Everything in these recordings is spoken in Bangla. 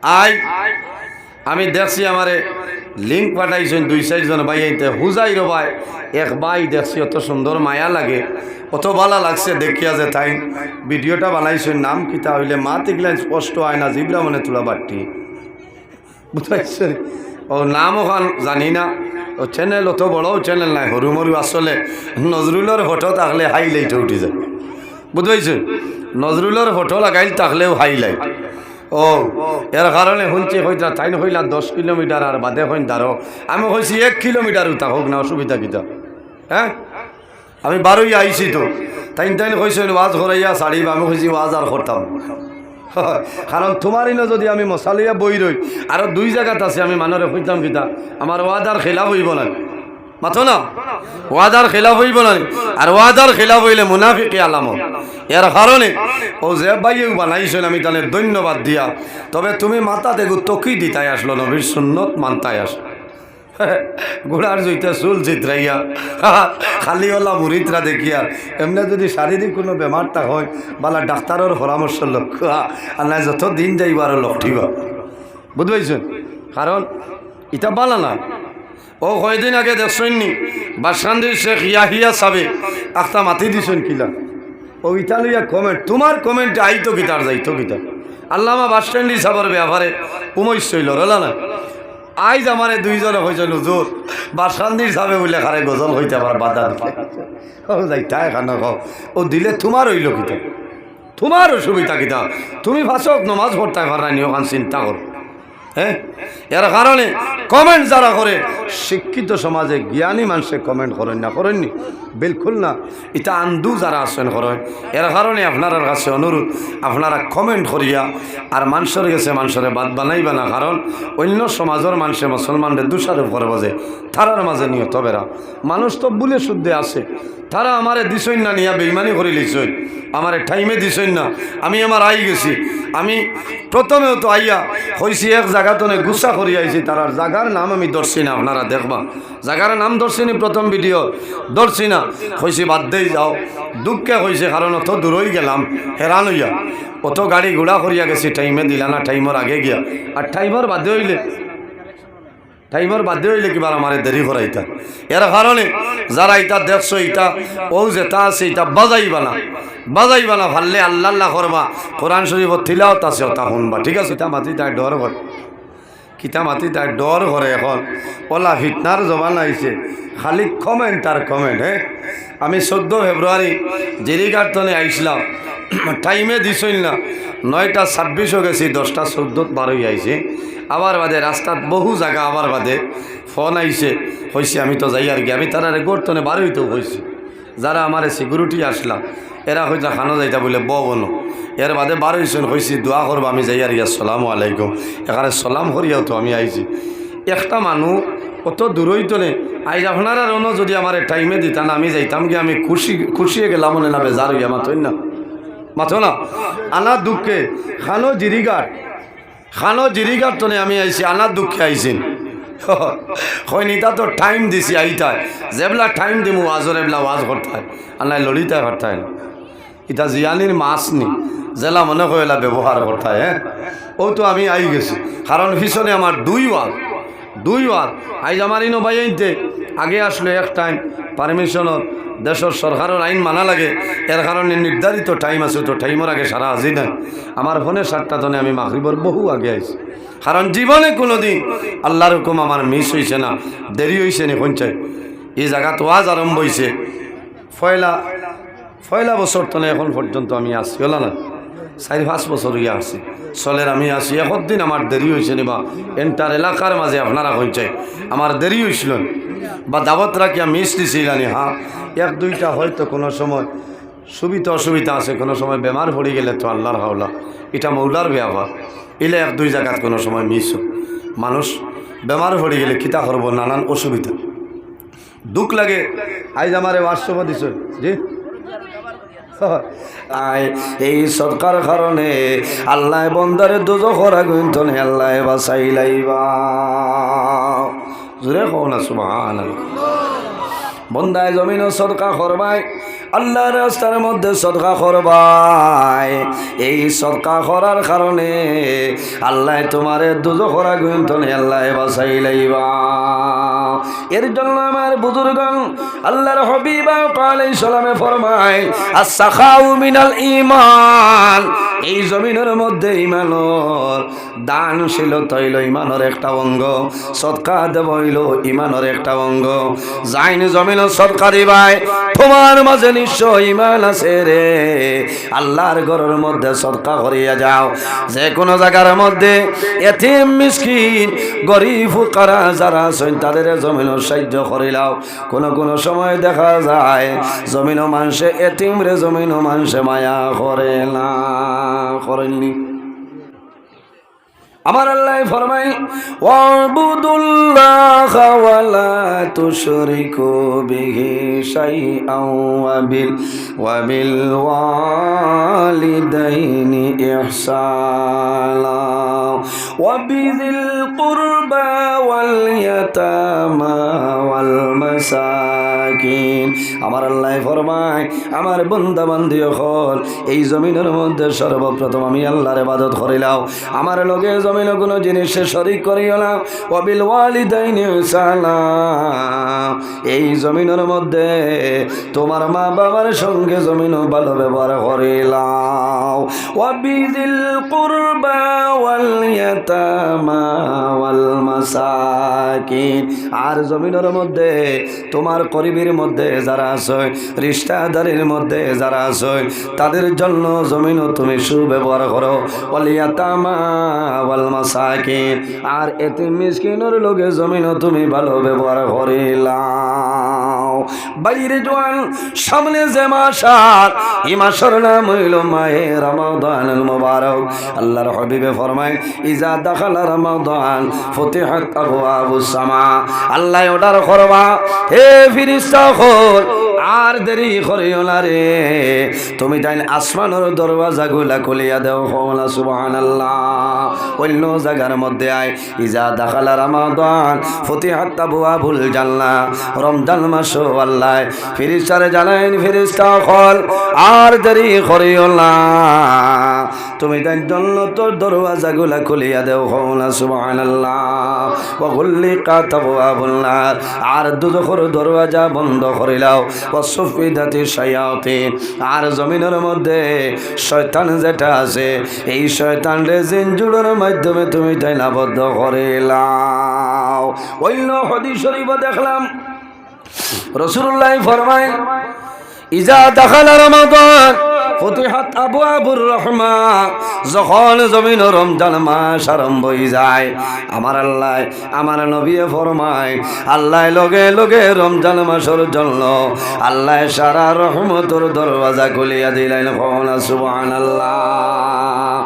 আই আমি দেখছি আমারে লিঙ্ক পাঠাইছেন 2-4 জন ভাই আইতে হুজাই রবাই এক ভাই দেখছি অত সুন্দর মায়া লাগে অত ভালো লাগছে দেখিয়া যে তাই ভিডিওটা বানাইছেন নাম কিতা হইলে মা তিকলেন স্পষ্ট হয় না জিবরা মনে তোলা বাট্টি বুঝাইছেন ও নাম ওখান জানি না ও চ্যানেল অত বড় চ্যানেল নাই হরু মরু আসলে নজরুলের ফটো থাকলে হাইলাইট উঠে যায় বুঝাইছেন নজরুলের ফটো লাগাইল থাকলেও হাইলাইট ও এর কারণে শুনছি হইতা তাই হইলা 10 কিলোমিটার আর বাদে হইন তারও আমি কইছি 1 কিলোমিটার উঠা হোক না অসুবিধা কিতা হ্যাঁ আমি বারোই আইছি তো তাই কইছেন ওয়াজ করাইয়া ছাড়িব আমি কইছি ওয়াজ আর করতাম কারণ তোমারই না যদি আমি মশালিয়া বই রই আরো 2 জায়গাত আছে আমি মানরে কইতাম কিতা আমার ওয়াদার খেলাফ হইব না মাথো না ওয়াদার খেলাফ হইব না আর ওয়াদার খেলাফ হইলে মুনাফিকি আলামত এর কারণে ও যে ভাইও বানাইছেন আমি তাহলে ধন্যবাদ দিয়া তবে তুমি মাথা দেখো তকি দিতাই আসলো নবীর সুন্নত মানতাই আস গোড়ার জইতে চুল চিত্রাইয়া খালিওয়ালা মুরিদরা দেখিয়া এমনি যদি শারীরিক কোনো বেমারটা হয় বালা ডাক্তারের পরামর্শ লক্ষ্য আর না যত দিন যাইব আরো লক্ষিবা বুঝবাইছেন কারণ এটা বালা না ও কয়দিন আগে দেখছেননি বাসকান্দির শেখ ইয়াহিয়া সাবে একটা মাতি দিছেন কিলা ও ইটা লইয়া কমেন্ট তোমার কমেন্টে আইতো গীতার যাইতো গীতা আল্লামা বাসস্ট্যান্ড হিসাবের ব্যাপারে উমৈশৈল রলা না আইজ আমারে 2 জনে হয়েছিল জোর বাসকান্দির সাবে বলে খারে গজল হইতে আবার বাধা যাইতা এখানে ও দিলে তোমার হইল কিতা তোমার অসুবিধা কিতা তুমি ফাঁসক নমাজ পড়তে পারানি ওখান চিন্তা করো হ্যাঁ এর কারণে কমেন্ট যারা করে শিক্ষিত সমাজে জ্ঞানী মানুষে কমেন্ট করেননি বিলকুল না এটা আন্দু যারা আছেন করেন এর কারণে আপনার কাছে অনুরোধ আপনারা কমেন্ট করিয়া আর মানুষের গেছে মানুষের বাদ বানাইবা না কারণ অন্য সমাজের মানুষে মুসলমানদের দোষারোপ করে বোঝে তারার মাঝে নিয়ত বেড়া মানুষ তো বুলে শুদ্ধে আছে তারা আমারে দিছই না নিয়া বেইমানি করে লিছই আমারে টাইমে দিছই না আমি আমার আই গেছি আমি প্রথমেও তো আইয়া হয়েছি এক জায়গাতনে গুসা করি আইছি তার জায়গার নাম আমি ধরছি না আপনারা দেখবা জায়গার নাম ধরছি নি প্রথম ভিডিও ধরছি না হয়েছি বাদ দেই যাও দুঃখে হয়েছে কারণ অত দূরই গেলাম হেরান হইয়া অত গাড়ি ঘোড়া করিয়া গেছি টাইমে দিলা না টাইমর আগে গিয়া আর টাইমর বাদে হইলে কিবার আমার দেরি করাইতা এর কারণে যারা ইটা দেখছো ইটা ও যেটা আছে ইটা বাজাইবা না ভাললে আল্লাহ করবা কোরআন শরীফ তিলাওয়াত আছে ওটা শুনবা ঠিক আছে ইটা মাতি তাই ডর করে কিতা মাতি তাই ডর করে এখন ওলা ফিতনার জবান আইছে খালি কমেন্ট আর কমেন্ট হ্যাঁ আমি 14 ফেব্রুয়ারি জেরিঘাটনে আইসলাম টাইমে দিছই না 9টা 26 গেছি 10টা 14 বারোই আইছে আবার বাদে রাস্তাত বহু জায়গা আবার বাদে ফোন আইছে হয়েছে আমি তো যাই আর কি আমি তারা গোর্তনে বারোই তো হয়েছি যারা আমার সিকিউরিটি আসলাম এরা হয়তো খানো যাইতা বলে বনো এর বাদে বারোইছেন হয়েছি দোয়া করবো আমি যাই আর কি আসসালামু আলাইকুম এখানে সালাম করিয়াও তো আমি আইছি একটা মানুষ অত দূরই তো নেই আইজ আপনারা রনো যদি আমার টাইমে দিতাম আমি যাইতাম কি আমি খুশিয়ে গেলাম মনে না বেজার হইয়া মাথো না আনার দুঃখে খানো জিরিঘাট তো আমি আইছি আনার দুঃখে আইসিন হয়নিতা তো টাইম দিছি আইতায় যেবলা টাইম দিমু ওয়াজর এবলা ওয়াজ করতে হয় আল্লাহ লড়িতে করতে হয় না এটা জিয়ানির মাছ নি জেলা মনে করেলা ব্যবহার করতে হয় হ্যাঁ ও তো আমি আই গেছি কারণ পিছনে আমার 2 ওয়াজ আইজ আমার ইনো ভাই আইতে আগে আসলো এক টাইম পারমিশনের দেশের সরকারের আইন মানা লাগে এর কারণে নির্ধারিত টাইম আছে তো টাইমের আগে সারা হাজির নাই আমার ফোনে 7টা তনে আমি মাগরিবর বহু আগে আইছি কারণ জীবনে কোনোদিন আল্লাহর হুকুম আমার মিস হয়েছে না দেরি হয়েছে নি পঞ্চায়েত এই জায়গা তো আজ আরম্ভ হয়েছে পয়লা বছর তনে এখন পর্যন্ত আমি আসছি হল না 4-5 বছর ইয়ে আসছি চলের আমি আসি একদিন আমার দেরি হয়েছে নি বা এন্টার এলাকার মাঝে আপনারা পঞ্চায়েত আমার দেরি হয়েছিল বা দাবত রাখিয়া মিস দিছিলানি হ্যাঁ 1-2টা হয়তো কোনো সময় সুবিধা অসুবিধা আছে কোনো সময় বেমার পড়ে গেলে তো আল্লাহর হাওলা এটা মৌলার ব্যাপার এলে 1-2 জায়গাত কোনো সময় মিস মানুষ বেমার পড়ে গেলে কিতা করব নানান অসুবিধা দুঃখ লাগে আইজ আমারে হোয়াটসঅ্যাপে দিছ জি এই সরকার কারণে আল্লাহ বন্দারে দোজখের আগুন তনে আল্লাহ বাঁচাইলাইবা জোরে কও না সুবহানাল্লাহ বন্দায় জমিনও সদকা করবাই, আল্লাহর রাস্তার মধ্যে সদকা করবাই। এই সদকা করার কারণে আল্লাহ তোমারে দুজখের আগুন থেকে আল্লাহ বাঁচাই লাইবা। এর জন্য আমার বুজুর্গণ আল্লাহর হাবিব আলাইহিস সালামে ফরমায় আস-সাখাউ মিনাল ঈমান। এই জমিনের মধ্যে ঈমানের দানশীলতা হইল ঈমানের একটা অঙ্গ, সদকা দেব হইল ঈমানের একটা অঙ্গ। যাইন জমিন সদকা দিবাই, তোমার মাঝে নিশ্চয় ঈমান আছে রে। আল্লাহর ঘরের মধ্যে সদকা করিয়া যাও। যে কোনো জায়গার মধ্যে এতিম মিসকিন গরিব ফুকারা যারা আছেন তাদের জমিন সাহায্য করিলাও। কোন সময় দেখা যায় জমিন মানুষে এতিম রে জমিন মানুষে মায়া করে না, করেননি। আমার আল্লাহ ফরমাই ওয়াবুদুল্লাহ ওয়া লা তুশরিকু বিহি শাইআন ওয়া বিল ওয়ালিদাইনি ইহসানা ওয়া বিযিল কুরবা ওয়াল ইয়াতামা ওয়াল মাসাকিন। আমার আল্লাহ ফরমায় আমার বান্দা বান্দি হল এই জমিনের মধ্যে সর্বপ্রথম আমি আল্লাহর ইবাদত করিলাম, আমার লগে জমিন কোনো জিনিসে শরীক করিও না। ওয়াবিল ওয়ালিদাইনি ইহসানা, এই জমিনের মধ্যে তোমার মা বাবার সঙ্গে জমিন ভালো ব্যবহার করিলাম। ওয়াবিযিল কুরবা ওয়াল ইয়াতামা ওয়াল মাসাকিন, আর জমিনের মধ্যে তোমার করিবের মধ্যে যারা আছে, রিশতাদারের মধ্যে যারা আছে তাদের জন্য জমিন তুমি সুব্যবহার করো। ওয়াল ইয়াতামা ওয়াল মাসাকিন, আর এতিম মিসকিনের লগে জমিন তুমি ভালো ব্যবহার করিলাও। বাইরে জোয়ান সামনে যে মাস আর এই মাসের নাম হইল মাহে রমাদানুল মুবারক। আল্লাহর হাবিবে ফরমায় ইজা দাখালা রমাদান ফুতিহাত আবওয়াবুস সামা। আল্লাহ অর্ডার করবা হে ফেরেশতা হল আর দেরি করিও না রে, তুমি তাই আসমানের দরওয়াজাগুলা খুলিয়া দাও। কওলা সুবহানাল্লাহ। অন্য জায়গার মধ্যে আয় ইজা দাখালা রমাদান ফুতিহাত আবওয়াবুল জান্নাহ। রমজান মাস আল্লাহ ফেরেশতারে জানাইন ফেরেশতা হল আর দেরি করিও না, তুমি তাই জান্নাতের দরওয়াজাগুলা খুলিয়া দাও। কওলা সুবহানাল্লাহ। ওয়া গুল্লিকাত আবওয়াবুন নার, আর দুজখের দরওয়াজা বন্ধ করিলাও। ওয়া সুফিদাতি শায়াতিন, আর জমিনের মধ্যে শয়তান যেটা আছে এই শয়তান রে জিনজুড়ের মাধ্যমে তুমি তাই আবদ্ধ করিলাও। অন্য হাদিস শরীফে দেখলাম রাসূলুল্লাহ ফরমায় ইজা দাখালা রমাদান ফুতিহাত আবওয়াবুর রাহমা। যখন জমিন রমজান মাস আরম্ভ হয়ে যায় আমার আল্লাহ আমার নবী ফরমায় আল্লাহ লগে লগে রমজান মাসের জন্য আল্লাহ সারা রহমতের দরওয়াজা খুলিয়া দিলেন। কওলা সুবহানাল্লাহ।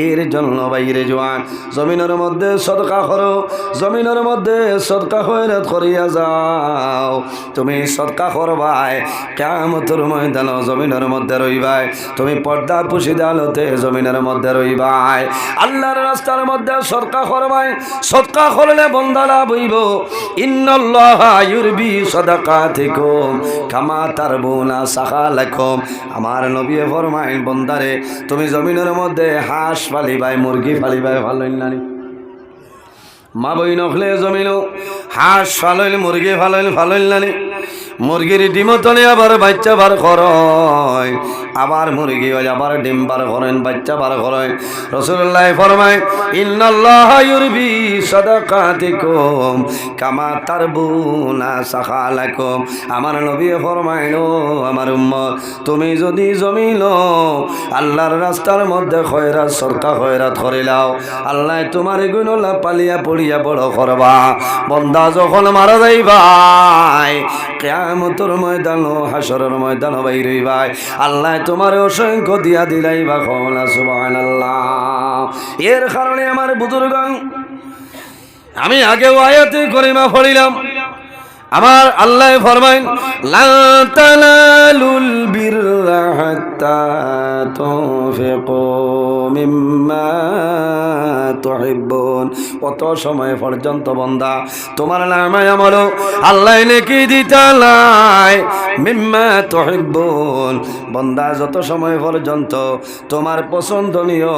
এর জন্য বাইরে জোয়ান জমিনের মধ্যে সদকা করো, জমিনের মধ্যে সদকা খয়রাত করিয়া যাও। তুমি সদকা করবাই কিয়ামতের ময়দানে জমিনের মধ্যে রইবাই, তুমি পর্দা পুশিদা আলোতে জমিনের মধ্যে রইবাই। আল্লাহর রাস্তার মধ্যে সদকা করবাই, সদকা করলে বান্দা লাভ হইব। ইন্নাল্লাহা ইউরবি সাদাকাতিকুম কামা তারবুনা সাখালাকুম। আমার নবী ফরমায় বান্দারে তুমি জমিনের মধ্যে হাঁস ফালিবাই, মুরগি ফালিবাই, ভালো নানি মা বই নখলে জমিন হাঁস ফালইল মুরগি ফালইল ফালইল নানি। মুরগির ডিমও তলে আবার বাচ্চা বার করয়, আবার মুরগি হয় আবার ডিম বার করেন, বাচ্চা বার করেন। রাসূলুল্লাহ ফরমায় ইন্নাল্লাহা ইউরবি সাদাকাতিকুম কামা তারবুনা সাখালাকুম। আমার নবী ফরমাইলো আমার উম্মত তুমি যদি জমিন আল্লাহর রাস্তার মধ্যে খয়রাত সরকা খয়রাত করিলাও আল্লাহ তোমার গুণলা পালিয়া পড়িয়া বড় করবা। বন্দা যখন মারা যাইবাই কিয়ামতের ময়দান হাসরের ময়দান বাইর হইবাই আল্লাহ তোমার অসংখ্য দিয়া দিলাইবা। কওলা সুবহানাল্লাহ। এর কারণে আমার বুজুর্গণ আমি আগে আয়াতে করিমা পড়িলাম আমার আল্লাহ ফরমাইন লা তানালুল বিররা হাত্তা তুনফিকু মিম্মা তুহিব্বুন। কত সময় পর্যন্ত বান্দা তোমার নামায় আমল আল্লাহ নেকি দিতালাই মিম্মা তুহিব্বুন। বান্দা যত সময় পর্যন্ত তোমার পছন্দনীয়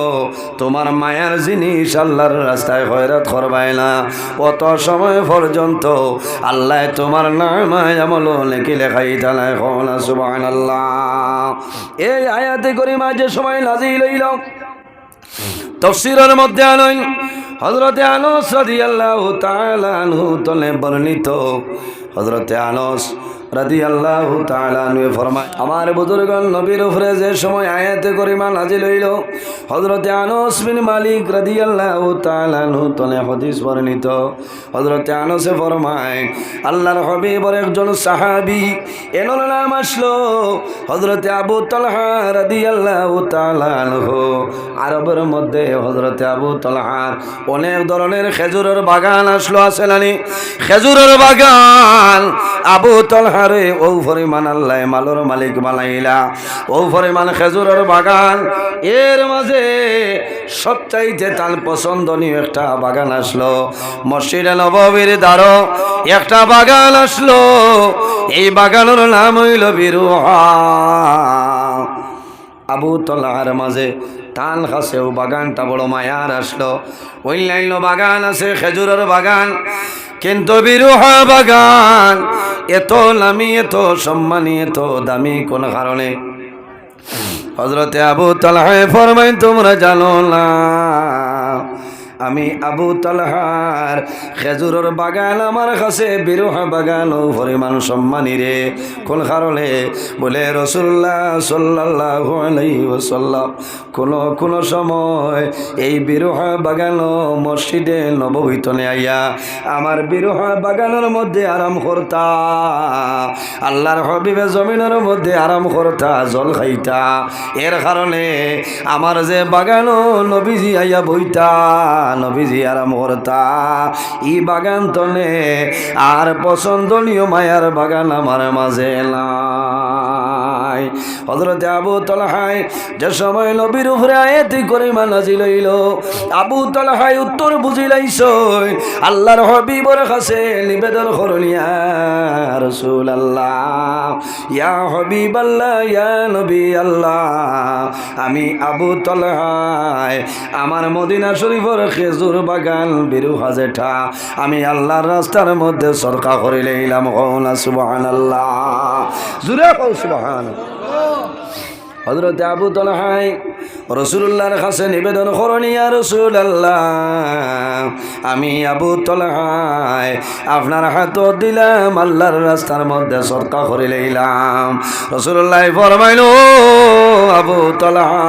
তোমার মায়ার জিনিস আল্লাহর রাস্তায় খয়রাত করবাই না, কত সময় পর্যন্ত আল্লাহ তোমার নামায় আমল নেকি লেখাই তালাই। কওনা সুবহানাল্লাহ। এই আয়াতে করিমা যে সময় নাজিল হইল তাফসীরের মধ্যে আনয় হযরতে আনাস রাদিয়াল্লাহু তাআলা আনহু তলে বর্ণিত। হযরতে আনাস রাদিয়াল্লাহু তাআলা আনহু ফরমায় আমার বুজুর্গগণ নবীর উপরে যে সময় আয়াতে করিমা নাজিল হইল হযরতে আনাস বিন মালিক রাদিয়াল্লাহু তাআলা আনহু তলে হাদিস বর্ণিত। হযরতে আনাসে ফরমায় আল্লাহর হাবিবের একজন সাহাবী এনার নাম আসলো হযরতে আবু তালহা রাদিয়াল্লাহু তাআলা আনহু। আরবের মধ্যে হযরতে আবু তালহার অনেক ধরনের খেজুরের বাগান আসলো, আছে নানি খেজুরের বাগান। আবু তালহারে ও পরিমাণ আল্লাহ মালর মালিক বানাইলা, ও পরিমাণ খেজুরের বাগান। এর মাঝে সবচাইতে তার পছন্দনীয় একটা বাগান আসলো মসজিদে নববীর দ্বারো একটা বাগান আসলো। এই বাগানের নাম হইল বিরুহা। আবু তালহার মাঝে তান কাছেও বাগানটা বড় মায়ার আসলো। অন্যান্য বাগান আছে খেজুরের বাগান, কিন্তু বিরুহা বাগান এত নামি এত সম্মানী এত দামি কোন কারণে? হযরতে আবু তালহা ফরমায় তোমরা জানো না আমি আবু তালহার খেজুরের বাগান আমার কাছে বিরুহা বাগান ও পরিমাণ সম্মানী রে। কোন কারণে? বলে রাসূলুল্লাহ সাল্লাল্লাহু আলাইহি ওয়াসাল্লাম কোন সময় এই বিরুহা বাগান মসজিদে নববীতে আইয়া আমার বিরুহা বাগানের মধ্যে আরাম করতা, আল্লাহর হাবিবে জমিনের মধ্যে আরাম করতা, জল খাইতা। এর কারণে আমার যে বাগান নবীজি আইয়া বইতা, নবীজি আরাম করতা। ই বাগান তনে আর পছন্দনীয় মায়ার বাগান আমার মাঝে নাই। হযরতে আবু তালহায় যে সময় নবীর উপরে আয়াতি করিমা নাজিল হইল আবু তালহায় উত্তর বুঝিলাইছ আল্লাহর হাবিবের কাছে নিবেদন করলিয়া রাসূলুল্লাহ ইয়া হাবিবাল্লাহ ইয়া নবী আল্লাহ আমি আবু তালহায় আমার মদিনা শরীফের খেজুর বাগান বিরুহা যেটা আমি আল্লাহর রাস্তার মধ্যে সরকা করে লইলাম। কওনা সুবহানাল্লাহ, জুরে কও সুবহানাল্লাহ। হযরতে আবু তালহায় রাসূলুল্লাহর কাছে নিবেদন করেন ইয়া রাসূলুল্লাহ আমি আবু তালহায় আপনার হাত দিলাম আল্লাহর রাস্তার মধ্যে সরকা করে লইলাম। রাসূলুল্লাহ ফরমাইল আবু তালহা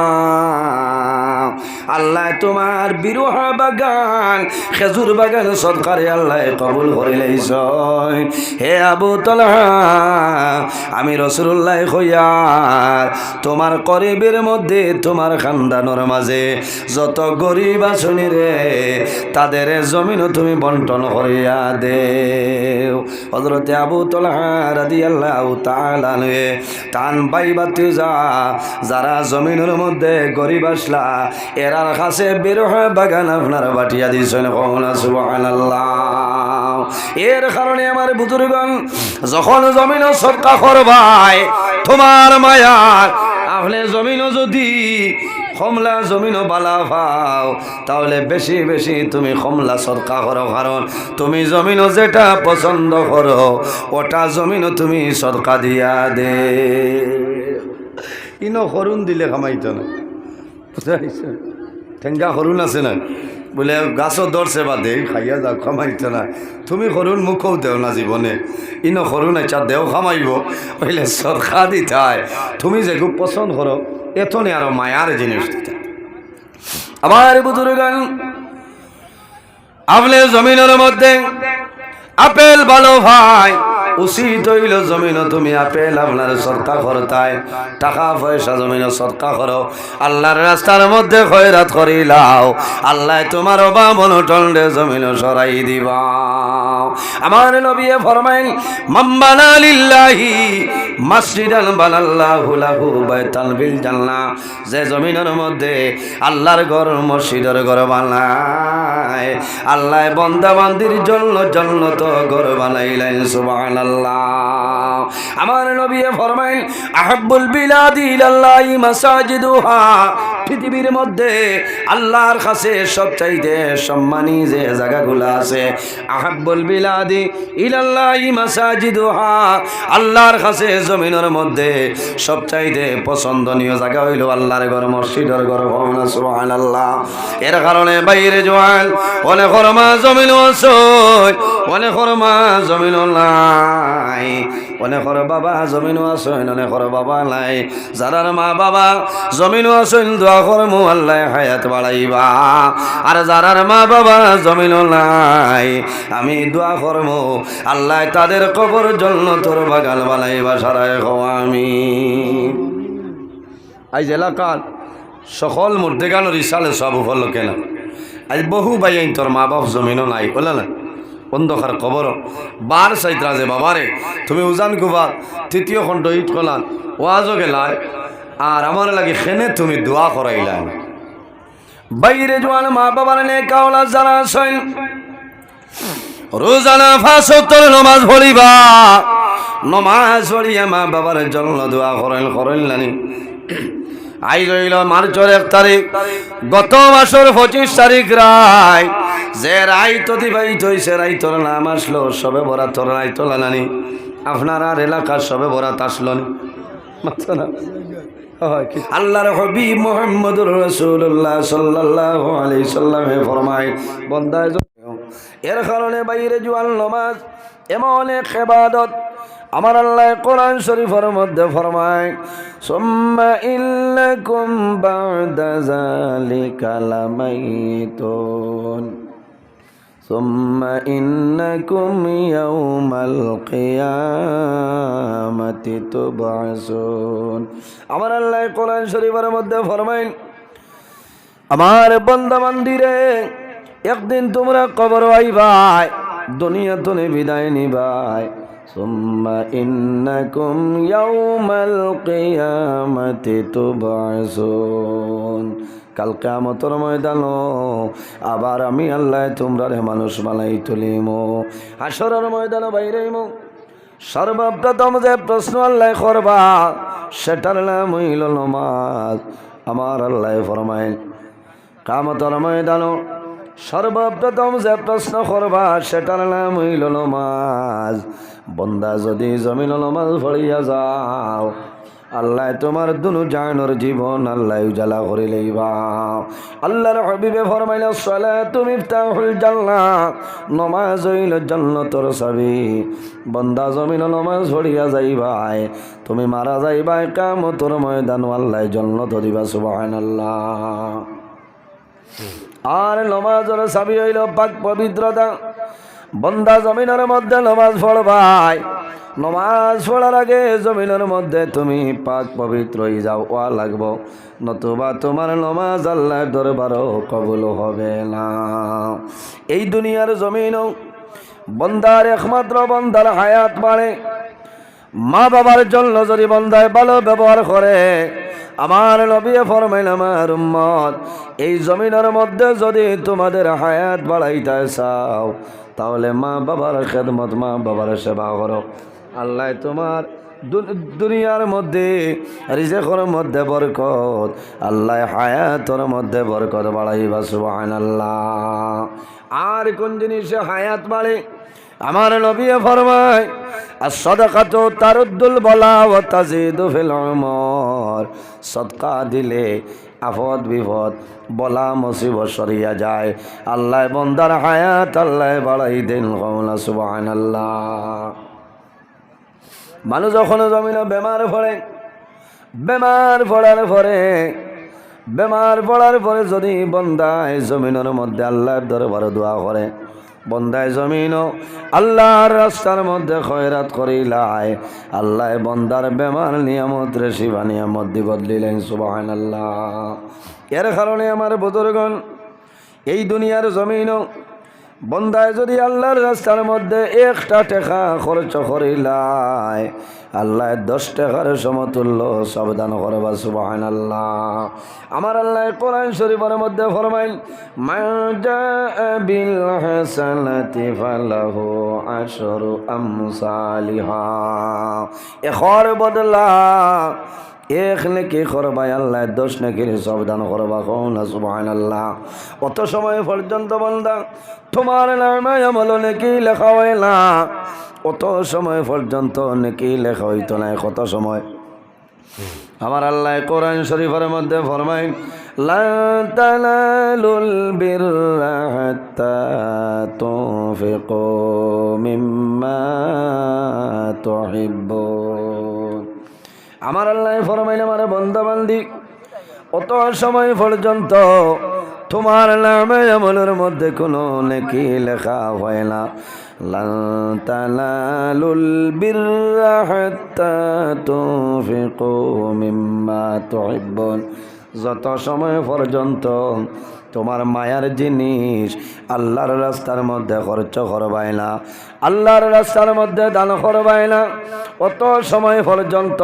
আল্লাহ তোমার বিরুহা বাগান খেজুর বাগান সরকারে আল্লাহ কবুল করে লইছ। হে আবু তালহা আমি রাসূলুল্লাহ কইয়া তোমার করিবের মধ্যে তোমার খানদানোর মাঝে যত গরিব আছনি রে তাদের জমিন তুমি বন্টন করিয়া দেও। হযরতে আবু তালহা রাদিয়াল্লাহু তাআলা আনহু তান ভাই ভাতিজা যারা জমিনের মধ্যে গরিব আসলা এরার কাছে বিরুহা বাগান আপনার বাটিয়া দিয়েছেন। কওনা সুবহানাল্লাহ। এর কারণে আমার বুজুর্গগণ যখন জমিন সদকা করবাই তোমার মায়ার আপনি জমিন যদি কমলা জমিন বালা পাও তাহলে বেশি বেশি তুমি কমলা সদকা করো, কারণ তুমি জমিন যেটা পছন্দ করো ওটা জমিন তুমি সদকা দিয়া দে। ইনো করুন দিলে কামাইতো না, বুঝাইছে ঠেঙ্গা করুন আছে না বলে গাছও ধরছে বা দে খাইয়া যাও খামাইতো না, তুমি করুন মুখও দেও না জীবনে। ইনো করুন আচ্ছা দেও খামাইব বলে সরকার দিতায় তুমি যে খুব পছন্দ করো এতনে আরো মায়ার জিনিস দিতে। আবার বুজুর্গান আপনি জমিনের মধ্যে আপেল ভালো ভাই উচিত হইল জমিন তুমি আপেল আপনার সরকা করতায় টাকা পয়সা জমিন সরকা করো আল্লাহর রাস্তার মধ্যে খয়রাত করিলাও আল্লাহ তোমার অভাব অনটনে জমিন সরাই দিবা আমার নবী ফরমাইল মাম্বানা লিল্লাহি মসজিদান বানাল্লাহু লাহু বাইতান বিল জান্নাহ যে জমিনের মধ্যে আল্লাহর ঘর মসজিদের ঘর বানায় আল্লাহ বান্দা বান্দির জন্য জান্নাত ঘর বানাইলেন সুবহানাল্লাহ আমার নবী ফরমাইল আহাব্বুল বিলাদি ইলাল্লাহি মাসাজিদুহা পৃথিবীর মধ্যে আল্লাহর কাছে সবচাইতে সম্মানী যে জায়গাগুলো আছে আহাব্বুল বিলাদি ইলাল্লাহি মাসাজিদুহা আল্লাহর কাছে জমিনের মধ্যে সবচাইতে পছন্দনীয় জায়গা হইল আল্লাহর ঘর মসজিদের ঘর সুবহানাল্লাহ এর কারণে বাইরে জোয়াল অনেক মা জমিন আছে অনেক মা জমিন নাই অনেক বাবা জমিন আছে অনেক বাবা নাই যারার মা বাবা জমিন আছে দোয়া করমু আল্লাহ হায়াত বাড়াইবা আর যারার মা বাবা জমিন নাই আমি দোয়া করমু আল্লাহ তাদের কবর জান্নাতের বাগান বানাইবা সারায় আমি আজ এলাকার সকল মুর্দেগানোর ইসালে সব হল কেন আজ বহু বাইন তোর মা বাপ জমিনও নাই বলে না অন্ধকার কবর বার চাইতরা যে বাবারে তুমি উজান গুবার তৃতীয় খণ্ড ইট কলান ওয়াজও গেলায় আর আমার লাগে খেনে তুমি দোয়া করাইলাম বাইরে জোয়ান মা বাবার নে কাওলা যারা আছেন রোজানা 5 ওয়াক্তের নামাজ পড়িবা নামাজ পড়িয়া মা বাবার জন্য দোয়া করাইলানি আই রইল মার্চের 1 তারিখ গত মাসের 25 তারিখ রায় যে রায় তো দিবাইত হইছে রায় তোর নাম আসলো সবে বরাত তোর রায় তোলা নানি আপনার আর এলাকার সবে বরাত আসলো না আল্লাহর হাবিব মুহাম্মদুর রাসূলুল্লাহ সাল্লাল্লাহু আলাইহি সাল্লামে ফরমায় বান্দা এর কারণে বাইরে জোয়ান নামাজ এমন এক ইবাদত আমার আল্লাহ কোরআন শরীফের মধ্যে ফরমায় সুম্মা ইন্নাকুম বা'দা যালিকা লামাইতুন সুম্মা ইন্নাকুম ইয়াউমাল কিয়ামাতি তুবআসুন আমার আল্লাহ কোরআন শরীফের মধ্যে ফরমায় আমার বান্দা বান্দিরে একদিন তোমরা কবর আইবাই দুনিয়া থেকে বিদায় নিবাই সুম্মা ইন্নাকুম ইয়াউমাল কিয়ামাতি তুবআসুন কাল কিয়ামতের ময়দানো আবার আমি আল্লাহ তোমরা মানুষ বানাই তুলিমু হাসরের ময়দানে বাইরেইমু সর্বপ্রথম যে প্রশ্ন আল্লাহ করবা সেটার নাম হইল নামাজ আমার আল্লাহ ফরমায় কিয়ামতের ময়দানো সর্বপ্রথম যে প্রশ্ন করবা সেটার নাম হইল নামাজ বন্দা যদি জমিন নামাজ পড়িয়া যাও আল্লাহ তোমার দুনু জাহানের জীবন আল্লাহ উজালা করে লইবা আল্লাহর হাবিবে ফরমাইলা সালাতু মিফতাহুল জান্নাহ নামাজ হইল জান্নাতের চাবি বন্দা জমিন নামাজ পড়িয়া যাইবাই তুমি মারা যাইবাই কিয়ামতের ময়দান আল্লাহ জান্নাত দিবা সুবহানাল্লাহ আর নামাজের চাবি হইল পাক পবিত্রতা বন্দা জমিনের মধ্যে নামাজ পড়বাই নামাজ পড়ার আগে জমিনের মধ্যে তুমি পাক পবিত্র হয়ে যাও ওয়া লাগবো নতুবা তোমার নামাজ আল্লাহর দরবারও কবুল হবে না এই দুনিয়ার জমিনও বন্দার একমাত্র বন্দার হায়াত বাড়ে মা বাবার জন্য যদি বন্দায় ভালো ব্যবহার করে আমার নবী ফরমাইল আমার উম্মত এই জমিনের মধ্যে যদি তোমাদের হায়াত বাড়াইতে চাও তাহলে মা বাবার খেদমত মা বাবার সেবা করো আল্লাহ তোমার দুনিয়ার মধ্যে রিজেকের মধ্যে বরকত আল্লাহ হায়াতের মধ্যে বরকত বাড়াইবা সুবহানাল্লাহ আর কোন জিনিসে হায়াত বাড়ে আমার নবী ফরমায় as-sadaqatu taruddul bala wa tazidu fil umur সদকা দিলে আফত বিপদ বলা মুসিবত সরিয়া যায় আল্লাহ বান্দার হায়াত আল্লাহ বাড়াই দেন সুবহানাল্লাহ মানুষ যখন জমিনে বেমার পড়ার পরে যদি বন্দায় জমিনের মধ্যে আল্লাহর দরবারে দোয়া করে বন্দায় জমিনও আল্লাহর রাস্তার মধ্যে খয়রাত করিলাই, আল্লাহ বন্দার বেমার নিয়ামত রে শিবা নিয়ামত দি বদলিলেন। সুবহানাল্লাহ। এর কারণে আমার বুজুর্গণ, এই দুনিয়ার জমিনও বন্দায় যদি আল্লাহর রাস্তার মধ্যে 1 টাকা খরচ করিলাই, আল্লাহ 10 টাকার সমতুল্য সাবধান করবা। সুবহানাল্লাহ। আমার আল্লাহ কোরআন শরীফের মধ্যে ফরমাইল, মা জাআ বিল হাসানাতি ফালাহু আশরু আমসালিহা। এখর বদলা 1 নেকি করবাই আল্লাহ 10 নেকির সাবধান করবা। কোন সুবহানাল্লাহ। অত সময় পর্যন্ত বান্দা তোমার নামে আমল নেকি লেখা হয় না, অত সময় পর্যন্ত নেকি লেখা হইতো না। কত সময় আমার আল্লাহ কোরআন শরীফের মধ্যে ফরমাইন, লা তানালুল বিররা হাত্তা তুনফিকু মিম্মা তুহিব্বুন। আমার আল্লাহ ফরমাইন, আমার বান্দা বান্দি অত সময় পর্যন্ত তোমার নামে আমলের মধ্যে কোনো নেকি লেখা হয় না। লান তানালুল বিররা হাত্তা তুনফিকু মিম্মা তুহিব্বুন। যত সময় পর্যন্ত তোমার মায়ার জিনিস আল্লাহর রাস্তার মধ্যে খরচ করবাই না, আল্লাহর রাস্তার মধ্যে দান করবাই না, অত সময় পর্যন্ত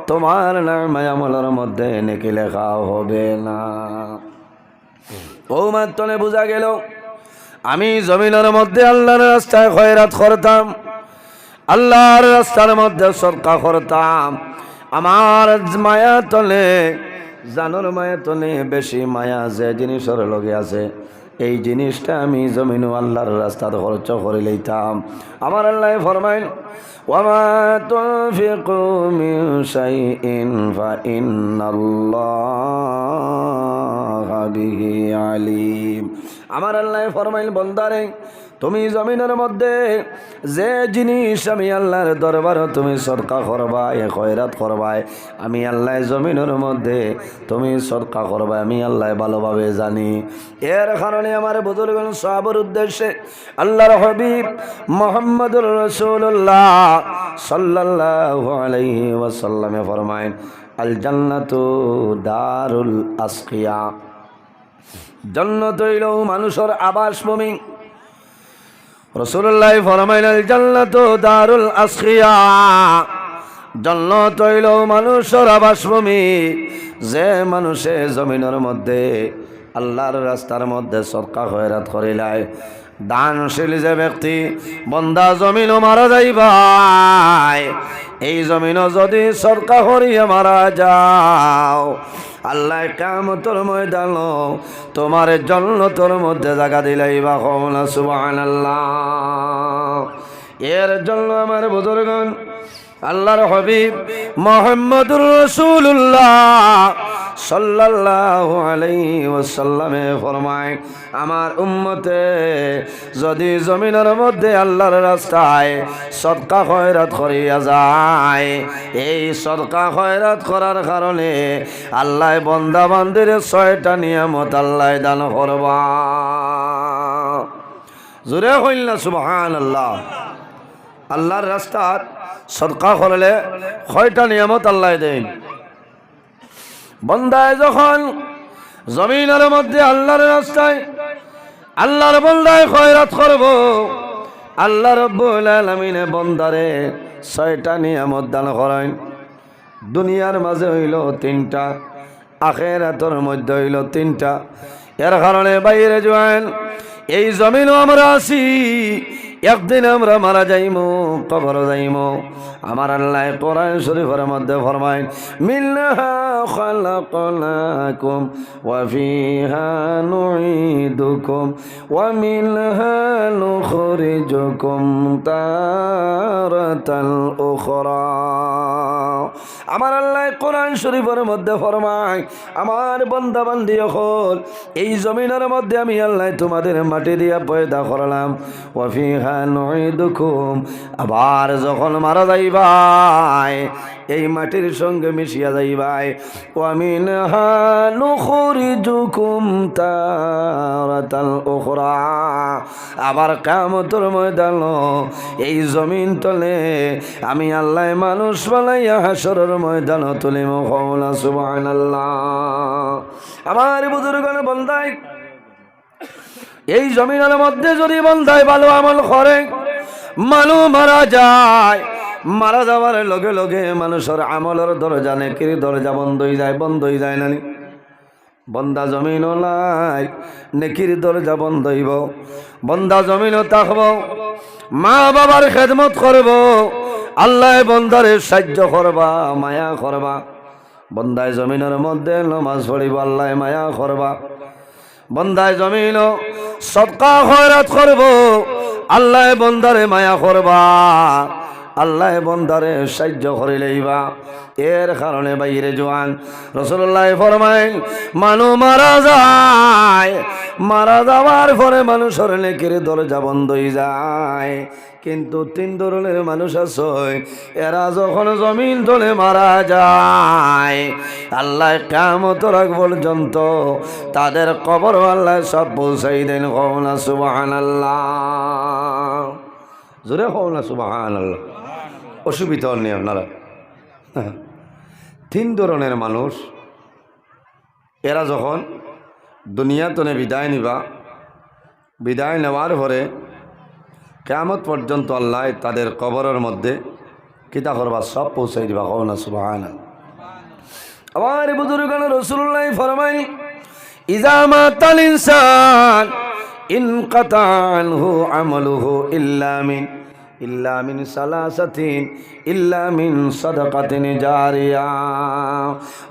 তোমার নামে আমলের মধ্যে নেকি লেখা হবে না। ও মাত্রনে বোঝা গেল, আমি জমিনের মধ্যে আল্লাহর রাস্তায় খয়রাত করতাম, আল্লাহর রাস্তার মধ্যে সদকা করতাম। আমার মায়া তলে, জানোর মায়া তলে বেশি মায়া যে জিনিসের লগে আছে, এই জিনিসটা আমি জমিনও আল্লাহর রাস্তায় খরচ করে লইতাম। আমার আল্লাহ ফরমাইল, ওয়ামা তুনফিকু মিন শাইইন ফাইন্নাল্লাহা বিহি আলিম। আমার আল্লাহ ফরমাইল, বন্দারে তুমি জমিনের মধ্যে যে জিনিস আমি আল্লাহর দরবার তুমি সদকা করবাই, খয়রাত করবাই, আমি আল্লাহ জমিনের মধ্যে তুমি সদকা করবাই, আমি আল্লাহ ভালোভাবে জানি। এর কারণে আমার বুজুর্গগণ সাহাবার উদ্দেশ্যে আল্লাহর হাবিব মুহাম্মদুর রাসূলুল্লাহ সাল্লাল্লাহু আলাইহি ওয়াসাল্লামে ফরমায়েন, আল জান্নাতু দারুল আসকিয়া। জান্নাত হইল মানুষের আবাসভূমি। রাসূলুল্লাহ ফরমাইলেন, আল জান্নাতু দারুল আসকিয়া। জান্নাত হইল মানুষের আবাসভূমি। যে মানুষে জমিনের মধ্যে আল্লাহর রাস্তার মধ্যে সদকা খয়রাত করিলাই, দানশীল যে ব্যক্তি, বন্দা জমিনও মারা যাইবাই, এই জমিনও যদি সদকা করিয়া মারা যাও, আল্লাহ কিয়ামতের ময়দান তোমার জান্নাতের মধ্যে জায়গা দিলাইবা। কোন সুবহানাল্লাহ। এর জন্য আমার বুজুর্গগণ আল্লাহর হাবিব মুহাম্মদুর রাসূলুল্লাহ সাল্লাল্লাহু আলাইহি ওয়াসাল্লামে ফরমায়, আমার উম্মতে যদি জমিনের মধ্যে আল্লাহর রাস্তায় সদকা খয়রাত করিয়া যায়, এই সদকা খয়রাত করার কারণে আল্লাহ বান্দা বান্দির 6টা নিয়ামত আল্লাহ দান করবা। জোরে কইল না সুবহানাল্লাহ। আল্লাহর রাস্তাত সদকা করলে 6টা নিয়ামত আল্লাহ দেন। বন্দায় যখন জমিনের মধ্যে আল্লাহর রাস্তায় আল্লাহর বন্দায় খয়রাত করব, আল্লাহ রাব্বুল আলামিনে বন্দারে 6টা নিয়ামত দান করেন। দুনিয়ার মাঝে হইল 3টা, আখিরাতের মধ্যে হইল 3টা। এর কারণে বাইরে জোয়ান, এই জমিনও আমরা আছি, একদিন আমরা মারা যাইমু, কবর যাইমু। আমার আল্লাহ কোরআন শরীফের মধ্যে ফরমায়, মিনহা খালাকনাকুম ওয়া ফিহা নুঈদুকুম ওয়া মিনহা নুখরিজুকুম তারাতাল উখরা। আমার আল্লাহ কোরআন শরীফের মধ্যে ফরমায়, আমার বান্দা বান্দি হল, এই জমিনের মধ্যে আমি আল্লাহ তোমাদের মাটি দিয়া পয়দা করলাম, ওয়া ফিহা নুঈদুকুম, আবার যখন মারা যাইবাই এই মাটির সঙ্গে মিশিয়া যাইবাই। ওয়া মিনহা নুখরিজুকুম তারাতাল উখরা, আবার কিয়ামতের ময়দান এই জমিন তলে আমি আল্লাহ মানুষ বানাইয়া হাসরের ময়দান তুলিম। কওলা সুবহানাল্লাহ। আমার বুজুর্গগণ বন্দাই, এই জমিনের মধ্যে যদি বন্দায় ভালো আমল করে মানুষ মারা যায়, মারা যাওয়ার লগে লগে মানুষের আমলের দরজা নেকির দরজা বন্ধ হয়ে যায় নানি। বন্দা জমিন নাই, নেকির দরজা বন্ধ হইব। বন্দা জমিন থাকব, মা বাবার খেদমত করব, আল্লাহ বন্দারে সাহায্য করবা, মায়া করবা। বন্দায় জমিনের মধ্যে নামাজ পড়িব, আল্লাহ মায়া করবা। বন্দায় জমিন সদকা খয়রাত করব, আল্লাহ বন্দারে মায়া করবা, আল্লাহ বন্দারে সাহায্য করে লইবা। এর কারণে বাইরে জোয়ান রাসূলুল্লাহ ফরমায় মানুষ মারা যায়, মারা যাওয়ার পরে মানুষের নেকির দরজা বন্ধ হয়ে যায়। কিন্তু তিন ধরনের মানুষ আছে, এরা যখন জমিন তলে মারা যায় আল্লাহ কিয়ামতের আগ পর্যন্ত তাদের কবর আল্লাহ সব পৌঁছাই দেন। কওনা সুবহানাল্লাহ, জোরে কওনা সুবহানাল্লাহ। অসুবিধা নেই আপনারা। তিন ধরনের মানুষ, এরা যখন দুনিয়াতনে বিদায় নিবা, বিদায় নেওয়ার পরে কিয়ামত পর্যন্ত আল্লাহ তাদের কবরের মধ্যে কিতা করবা সব পৌঁছাই দিবা। কওনা সুবহানাল্লাহ। আমার বুজুর্গগণ রাসূলুল্লাহ ফরমায় ইযা মাতাল ইনসান ইনকাতা আনহু আমালুহু ইল্লা মিন সালাসাতিন ইল্লা মিন সাদাকাতিন জারিয়া।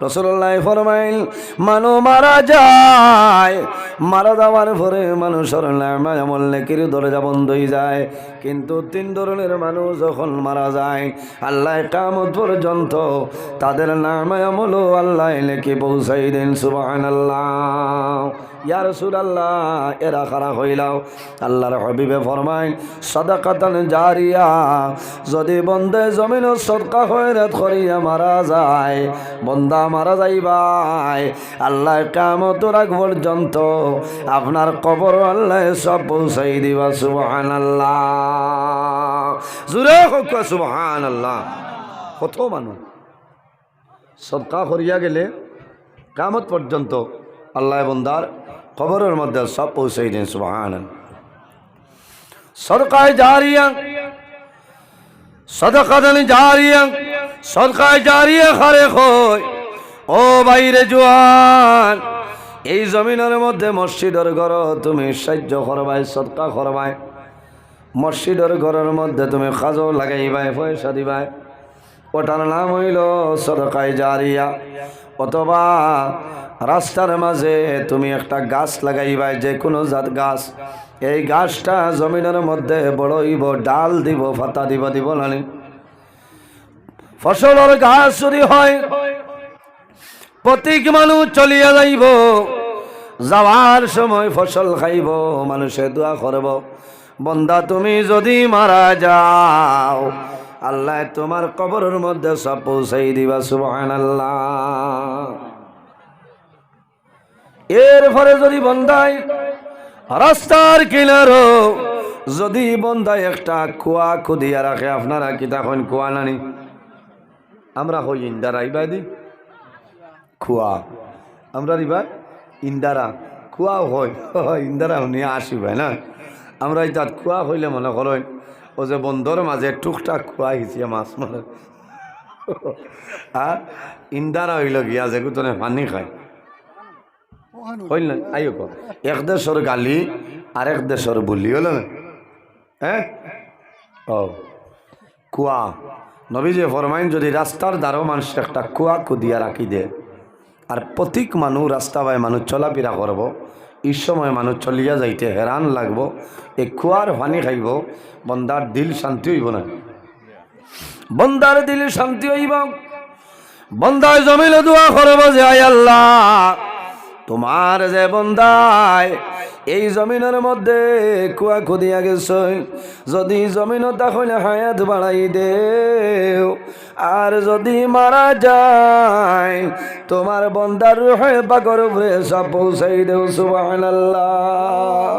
রাসূলুল্লাহ ফরমাইল মানুষ মারা যায়, মারা যাওয়ার পরে মানুষের নামে আমল নেকির দরজা বন্ধ হয়ে যায়। কিন্তু তিন ধরনের মানুষ যখন মারা যায় আল্লাহ কিয়ামত পর্যন্ত তাদের নামে আমল আল্লাহ নেকি পৌঁছাই দেন। সুবহানাল্লাহ। ইয়া রাসূলুল্লাহ, এরা কারা হইলাও? আল্লাহর হাবিবে ফরমায় সাদাকাতান জারিয়া, যদি বন্দে জমিন সদকা খয়রাত করিয়া মারা যায়, বন্দা মারা যাইবাই আল্লাহ কিয়ামতের আগ পর্যন্ত আপনার কবর আল্লাহ সব পৌঁছাই দিবা। সুবহানাল্লাহ, জোরে হোক সুবহানাল্লাহ। কত মানুষ সদকা করিয়া গেলে কিয়ামত পর্যন্ত আল্লাহ বন্দার কবরের মধ্যে সব পৌঁছাই দেন। সুবহানাল্লাহ। সদকায়ে জারিয়া, সাদাকাতান জারিয়া, সদকায়ে জারিয়া খারে কয় ও বাইরে জোয়ান, এই জমিনের মধ্যে মসজিদের ঘর তুমি সাহায্য করবাই, সদকা করবাই। মসজিদের ঘরের মধ্যে তুমি কাজও লাগাইবাই, পয়সা দিবাই, ওটার নাম হইল সদকায়ে জারিয়া। অথবা রাস্তার মাঝে তুমি একটা গাছ লাগাইবাই, যে কোনো জাত গাছ। এই গাছটা জমিনের মধ্যে বড় হইব, ডাল দিব, পাতা দিব নানি। ফসলের গাছ যদি হয় প্রত্যেক মানুষ চলিয়া যাইব, যাওয়ার সময় ফসল খাইব, মানুষে দোয়া করব। বন্দা তুমি যদি মারা যাও আল্লাহ তোমার কবরের মধ্যে সব পৌঁছাই দিবা। সুবহানাল্লাহ। এরপরে যদি বন্দায় রাস্তার কিনারো যদি বন্দায় একটা কুয়া খুদিয়া রাখে, আপনারা কি তখন কুয়া নানি? আমরা হই ইন্দারা ইবাদি কুয়া, আমরা রিবা ইন্দারা কুয়া হয়, ইন্দারা নিয়ে আসিবে না। আমরা তাত কুয়া হইলে মনে করেন ও যে বন্দর মাঝে টুকটাক কুয়া হিচিয়া মাছ মারে, আর ইন্দারা হইল গিয়া যে গুতনে পানি খায়। হইল না? আইও কো এক দেশের গালি আর এক দেশের বুলি হল না? হ্যাঁ, ও কুয়া নবীজি ফরমাইন যদি রাস্তার দ্বারাও মানুষ একটা কুয়া খুদিয়া রাখি দে, আর প্রতীক মানুষ রাস্তা বাই মানুষ চলাফেরা করব, এই সময় মানুষ চলিয়া যাইতে হেরান লাগব, এই কুয়ার পানি খাইব, বন্দার দিল শান্তি হইব না? বন্দার দিল শান্তি হইব। বন্দায় জমিলে দোয়া করব যে আয় আল্লাহ, তোমার যে বন্দায় এই জমিনের মধ্যে কুয়া খুদিয়া গেছে, যদি জমিন তাহলে হায়াত বাড়াই দেও, আর যদি মারা যায় তোমার বন্দার রূহে পাকের উপরে সব পৌঁছাই দেও। সুবহানাল্লাহ।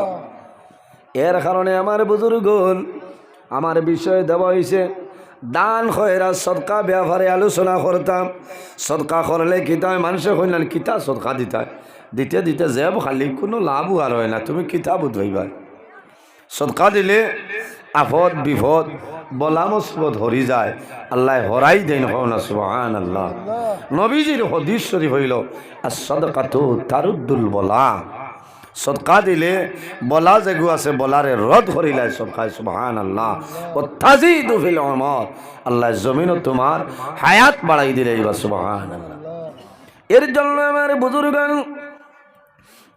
এর কারণে আমার বুজুর্গগণ, আমার বিষয় দেওয়া হয়েছে দান খয়রাত সদকা ব্যাপারে আলোচনা করতাম। সদকা করলে কিতা মানুষে কইলেন কিতা সদকা দিতা, দিতে দিতে যাব খালি কোনো লাভও আর হয় না, তুমি কিতাব ধরবা। সদকা দিলে আফদ বিপদ বলা মুসিবত হরি যায়, আল্লাহ হরাই দেন। না সুবহানাল্লাহ। নবীজির হাদিস শরীফ হইল as-সাদাকাতু তারুদ্দুল বলা। সদকা দিলে বলা যেগু আছে বলারে রদ করিলাই সদকায়। সুবহানাল্লাহ। ও তাজিদু ফিল উমর, আল্লাহ জমিনও তোমার হায়াত বাড়াই দিলে। সুবহানাল্লাহ। এর জন্য আমার বুজুর্গান,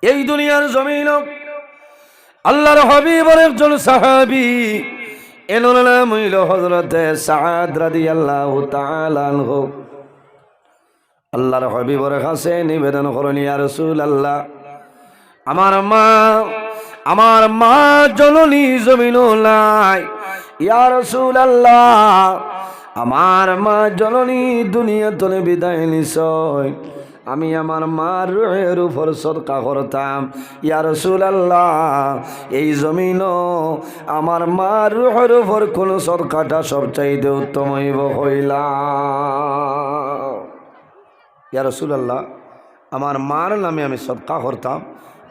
এই দুনিয়ার জমিন আল্লাহর হাবিবের একজন সাহাবী, এনার নাম হইল হযরতে সাদ রাদিয়াল্লাহু তাআলা আনহু। আল্লাহর হাবিবের কাছে নিবেদন করেন, ইয়া রাসূলুল্লাহ, আমার মা জননী জমিনও নাই। ইয়া রাসূলুল্লাহ, আমার মা জননী দুনিয়া তলে বিদায় নিছয়, আমি আমার মার রূহের উপর সদকা করতাম। ইয়া রাসূলুল্লাহ, এই জমিনও আমার মার রূহের উপর কোন সদকাটা সবচাইতে উত্তম হইব হইলা। ইয়া রাসূলুল্লাহ, আমার মার নামে আমি সদকা করতাম,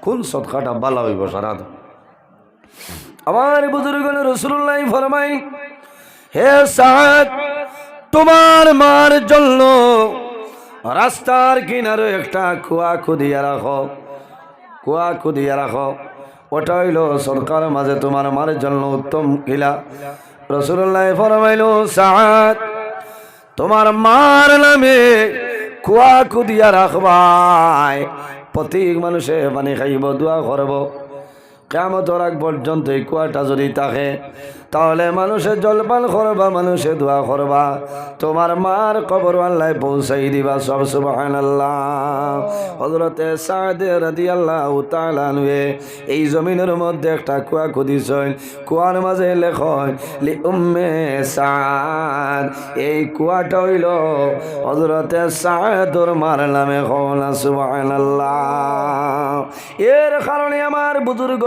কোন সদকাটা ভালো হইব সারা? আমার বুজুর্গগণ রাসূলুল্লাহ ফরমাই, হে সাদ, তোমার মার জন্য রাস্তার কিনারে একটা কুয়া খুদিয়া রাখো, কুয়া খুদিয়া রাখো। ওটা হইল সরকার মাঝে তোমার মার জন্য উত্তম কিলা। রাসূলুল্লাহ ফরমাইল, সাদ, তোমার মার নামে কুয়া খুদিয়া রাখবাই, প্রত্যেক মানুষে পানি খাইব, দোয়া করব। কিয়ামতের আগ পর্যন্ত এই কুয়াটা যদি থাকে, তাহলে মানুষে জলপান করবা, মানুষে দোয়া করবা, তোমার মার কবর আল্লাহ পৌঁছাই দিবা। সব সুবহানাল্লাহ। হযরতে সাদ রাদিয়াল্লাহু তাআলা আনহু এই জমিনের মধ্যে একটা কুয়া খুদিছেন। কুয়ার মাঝে লেখন লি উম্মে সাদ, এই কুয়াটা হইল হযরতে সাদর মার নামে। কওনা সুবহানাল্লাহ। এর কারণে আমার বুজুর্গ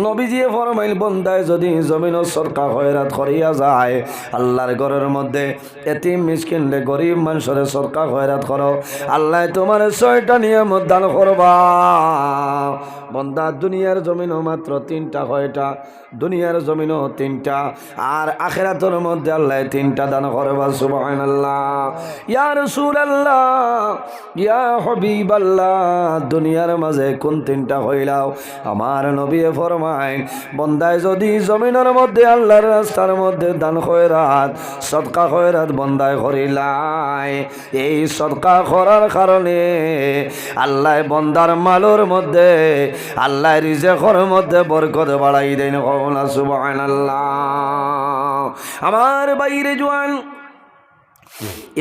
নবীজি ফরমাইল, বন্দায় যদি জমিন সরকার খয়রাত করিয়া যায়, আল্লাহর ঘরের মধ্যে এতিম মিসকিনরে গরিব মানুষের সরকার খয়রাত করো, আল্লাহ তোমার 6টা নিয়ামত দান করবা। বন্দা দুনিয়ার জমিনও মাত্র 3টা, কয়টা? দুনিয়ার জমিনও 3টা, আর আখিরাতের মধ্যে আল্লাহ 3টা দান করবা। সুবহানাল্লাহ। ইয়া রাসূলুল্লাহ, ইয়া হাবিবাল্লাহ, দুনিয়ার মাঝে কোন 3টা হইলাও? আমার নবী ফরমায়, বন্দায় যদি জমিনের মধ্যে আল্লাহর রাস্তার মধ্যে দান খয়রাত সদকা খয়রাত বন্দায় করিলাই, এই সদকা করার কারণে আল্লাহ বন্দার মালের মধ্যে, আল্লাহ রিজেকের মধ্যে বরকত বাড়াই দেন। কওনা সুবহানাল্লাহ। আমার বাইরে জওয়ান,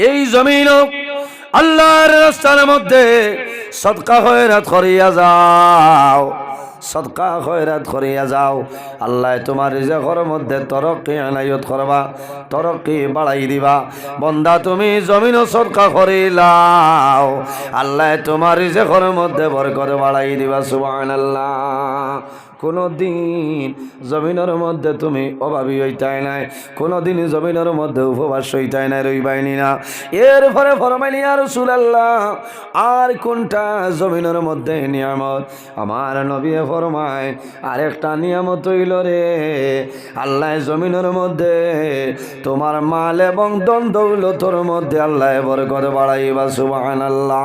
এই জমিন আল্লাহর রাস্তার মধ্যে সদকা খয়রাত করিয়া যাও, সদকা খয়রাত করিয়া যাও, আল্লাহ তোমার রিজেকের মধ্যে তরক্কি আনায়ত করবা, তরক্কি বাড়াই দিবা। বন্দা তুমি জমিন সদকা করিলাও, আল্লাহ তোমার রিজেকের মধ্যে বরকত বাড়াই দিবা। সুবহানাল্লাহ। কোনো দিন জমিনের মধ্যে তুমি অভাবী হইতাই নাই, কোনো দিন জমিনের মধ্যে উপবাস হইতাই নাই, রইবাইনি না। এরপরে ফরমাইল, ইয়া রাসূলুল্লাহ, আর কোনটা জমিনের মধ্যে নিয়ামত? আমার নবী ফরমায়, আরেকটা নিয়ামত হইল রে, আল্লাহ জমিনের মধ্যে তোমার মাল এবং ধন দৌলতের মধ্যে আল্লাহ বরকত বাড়াইবা। সুবহানাল্লাহ।